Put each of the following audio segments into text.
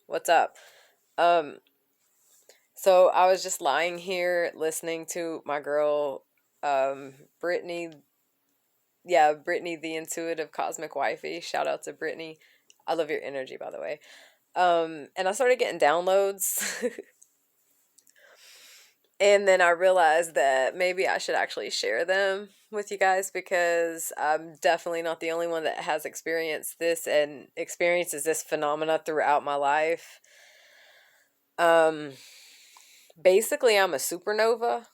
What's up? Um, so I was just lying here listening to my girl, Brittany. Yeah, Brittany, the intuitive cosmic wifey. Shout out to Brittany. I love your energy, by the way. And I started getting downloads, and then I realized that maybe I should actually share them with you guys because I'm definitely not the only one that has experienced this and experiences this phenomena throughout my life. Um, Basically, I'm a supernova.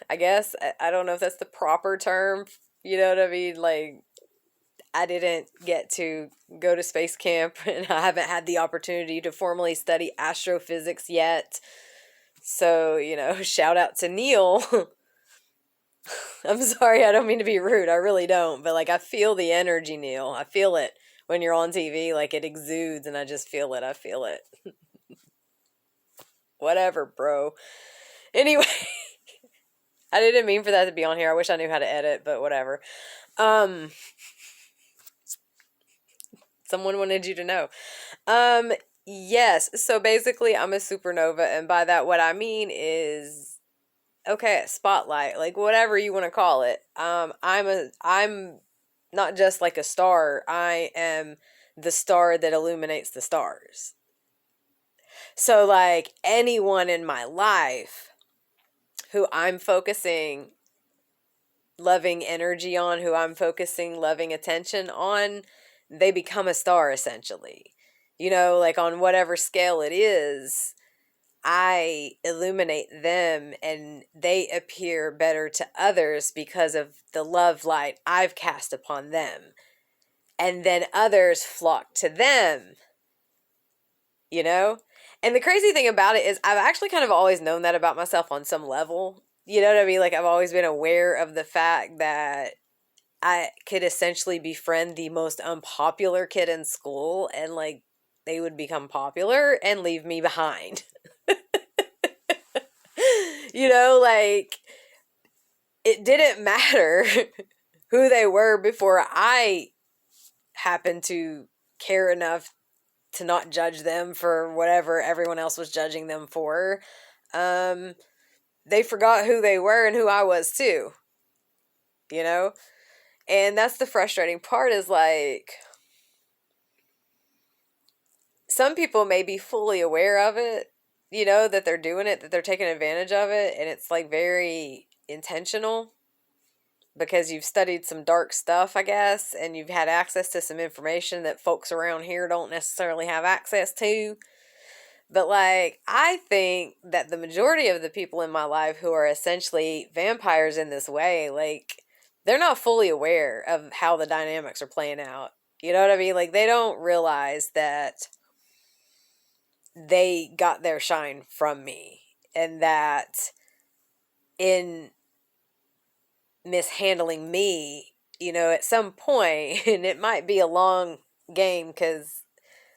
I guess. I don't know if that's the proper term. You know what I mean? Like, I didn't get to go to space camp and I haven't had the opportunity to formally study astrophysics yet. So, shout out to Neil. I'm sorry, I don't mean to be rude. I really don't. But, like, I feel the energy, Neil. I feel it when you're on TV. Like, it exudes and I just feel it. I feel it. Whatever, bro. Anyway, I didn't mean for that to be on here. I wish I knew how to edit, but whatever. Um, Someone wanted you to know. Um, yes. So basically, I'm a supernova, and by that, what I mean is, okay, spotlight, like whatever you want to call it. I'm not just like a star. I am the star that illuminates the stars. So, like anyone in my life who I'm focusing loving energy on, who I'm focusing loving attention on, they become a star essentially. Like on whatever scale it is, I illuminate them and they appear better to others because of the love light I've cast upon them. And then others flock to them, you know? And the crazy thing about it is I've actually kind of always known that about myself on some level. You know what I mean? Like I've always been aware of the fact that I could essentially befriend the most unpopular kid in school and like they would become popular and leave me behind. Like it didn't matter who they were before I happened to care enough to not judge them for whatever everyone else was judging them for. Um, they forgot who they were and who I was too, you know? And that's the frustrating part is like some people may be fully aware of it, that they're doing it, that they're taking advantage of it, and it's like very intentional because you've studied some dark stuff, I guess, and you've had access to some information that folks around here don't necessarily have access to. But like, I think that the majority of the people in my life who are essentially vampires in this way, like, they're not fully aware of how the dynamics are playing out. You know what I mean? Like, they don't realize that they got their shine from me and that in mishandling me, at some point, and it might be a long game because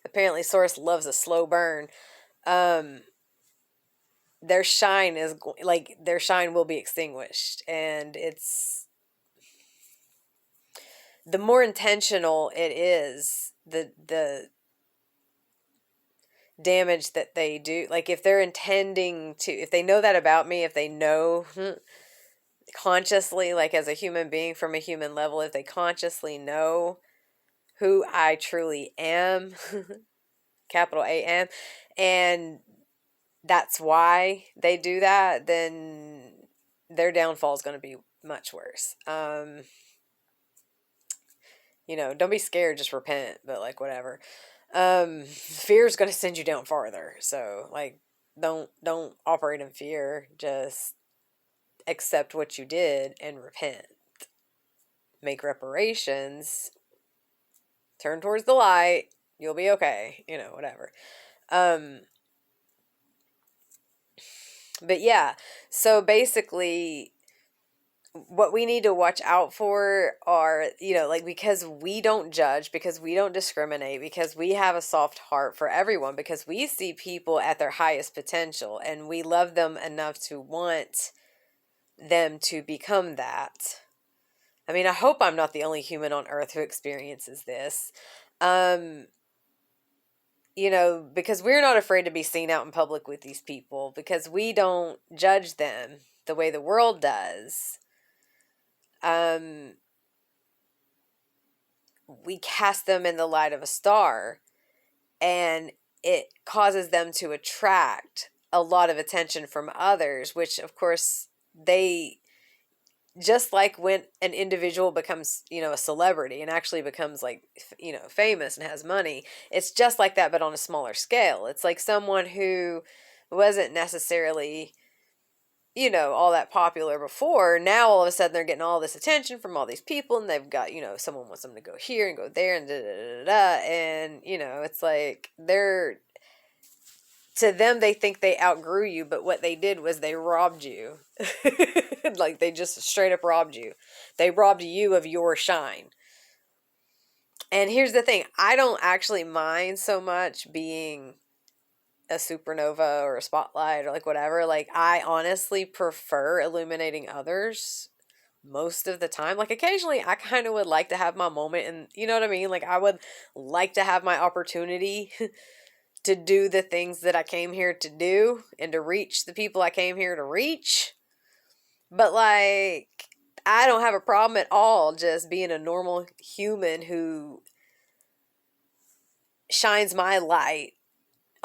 apparently Source loves a slow burn. Um, their shine is like their shine will be extinguished, and it's the more intentional it is, the damage that they do. Like if they're intending to, if they know that about me, if they know consciously, like as a human being from a human level, if they consciously know who I truly am, capital A M, and that's why they do that, then their downfall is going to be much worse. Don't be scared, just repent, but like whatever. Fear is going to send you down farther. So like, don't operate in fear. Just accept what you did and repent. Make reparations. Turn towards the light. You'll be okay. Whatever. Um, but yeah, so basically, what we need to watch out for are, like, because we don't judge, because we don't discriminate, because we have a soft heart for everyone, because we see people at their highest potential and we love them enough to want them to become that. I mean, I hope I'm not the only human on earth who experiences this. Um, because we're not afraid to be seen out in public with these people because we don't judge them the way the world does. We cast them in the light of a star, and it causes them to attract a lot of attention from others, which of course they, just like when an individual becomes, a celebrity and actually becomes like, famous and has money, it's just like that, but on a smaller scale. It's like someone who wasn't necessarily, all that popular before. Now all of a sudden they're getting all this attention from all these people, and they've got, someone wants them to go here and go there and da da da da. And, it's like to them, they think they outgrew you, but what they did was they robbed you. Like, they just straight up robbed you. They robbed you of your shine. And here's the thing. I don't actually mind so much being a supernova or a spotlight or like whatever. Like, I honestly prefer illuminating others most of the time. Like, occasionally I kind of would like to have my moment, and you know what I mean? Like, I would like to have my opportunity to do the things that I came here to do and to reach the people I came here to reach. But like, I don't have a problem at all just being a normal human who shines my light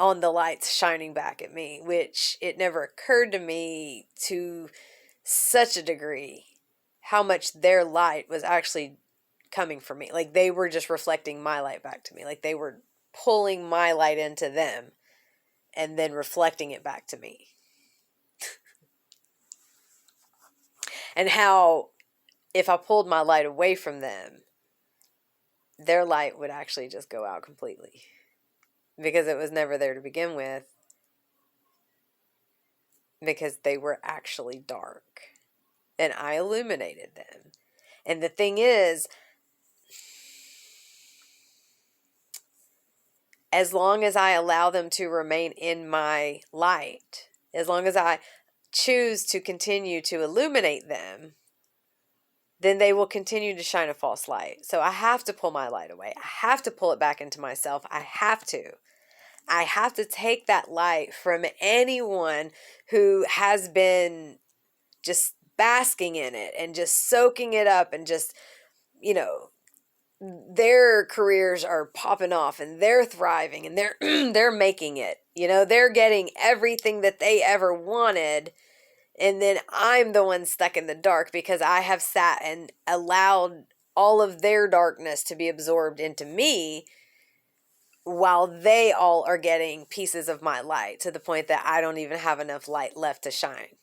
on the lights shining back at me, which it never occurred to me to such a degree how much their light was actually coming from me. Like, they were just reflecting my light back to me. Like, they were pulling my light into them and then reflecting it back to me. And how if I pulled my light away from them, their light would actually just go out completely, because it was never there to begin with, because they were actually dark and I illuminated them. And the thing is, as long as I allow them to remain in my light, as long as I choose to continue to illuminate them, then they will continue to shine a false light. So I have to pull my light away. I have to pull it back into myself. I have to take that light from anyone who has been just basking in it and just soaking it up, and just, their careers are popping off and they're thriving and they're they're making it. They're getting everything that they ever wanted, and then I'm the one stuck in the dark because I have sat and allowed all of their darkness to be absorbed into me, while they all are getting pieces of my light, to the point that I don't even have enough light left to shine.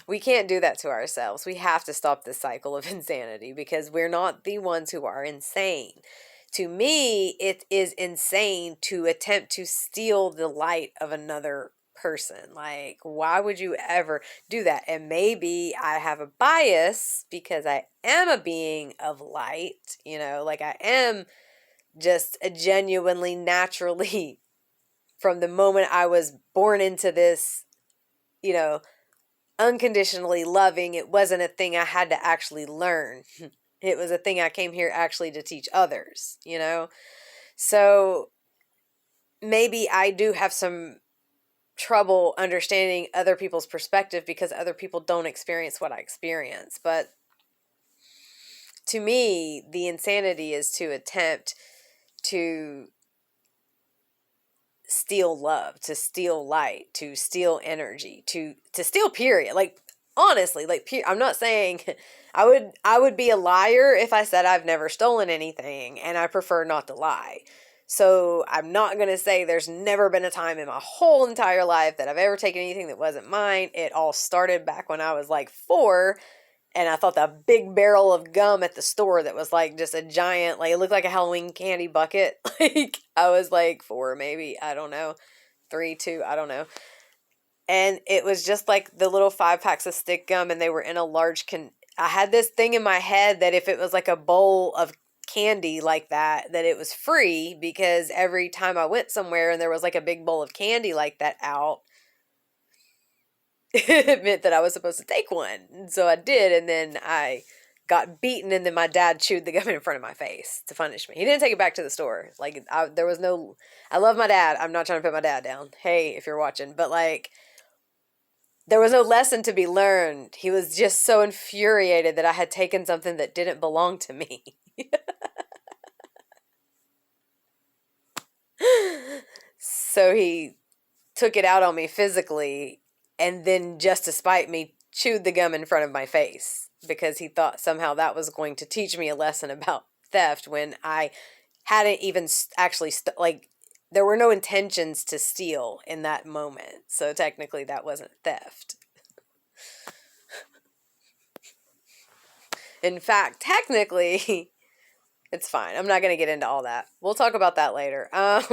We can't do that to ourselves. We have to stop this cycle of insanity, because we're not the ones who are insane. To me, it is insane to attempt to steal the light of another person. Like, why would you ever do that? And maybe I have a bias because I am a being of light, like I am just a genuinely, naturally, from the moment I was born into this, unconditionally loving. It wasn't a thing I had to actually learn. It was a thing I came here actually to teach others, So maybe I do have some trouble understanding other people's perspective because other people don't experience what I experience. But to me, the insanity is to attempt to steal love, to steal light, to steal energy, to steal, period. Like, honestly, like, I'm not saying I would be a liar if I said I've never stolen anything, and I prefer not to lie. So I'm not going to say there's never been a time in my whole entire life that I've ever taken anything that wasn't mine. It all started back when I was like 4, and I thought that big barrel of gum at the store that was like just a giant, like, it looked like a Halloween candy bucket. Like, I was like 4, maybe, I don't know, 3, 2, I don't know. And it was just like the little 5 packs of stick gum, and they were in a large I had this thing in my head that if it was like a bowl of candy like that it was free, because every time I went somewhere and there was like a big bowl of candy like that out, it meant that I was supposed to take one. And so I did, and then I got beaten, and then my dad chewed the gum in front of my face to punish me. He didn't take it back to the store. Like, there was no, I love my dad. I'm not trying to put my dad down. Hey, if you're watching. But, like, there was no lesson to be learned. He was just so infuriated that I had taken something that didn't belong to me. So he took it out on me physically, and then, just to spite me, chewed the gum in front of my face because he thought somehow that was going to teach me a lesson about theft when I hadn't even actually, like, there were no intentions to steal in that moment. So technically that wasn't theft. In fact, technically, it's fine. I'm not going to get into all that. We'll talk about that later. I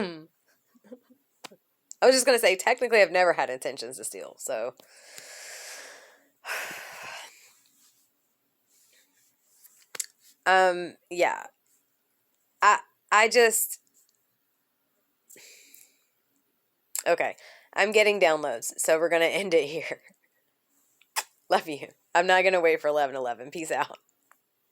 was just going to say, technically, I've never had intentions to steal, so. Yeah. I just. Okay. I'm getting downloads, so we're going to end it here. Love you. I'm not going to wait for 11:11. Peace out.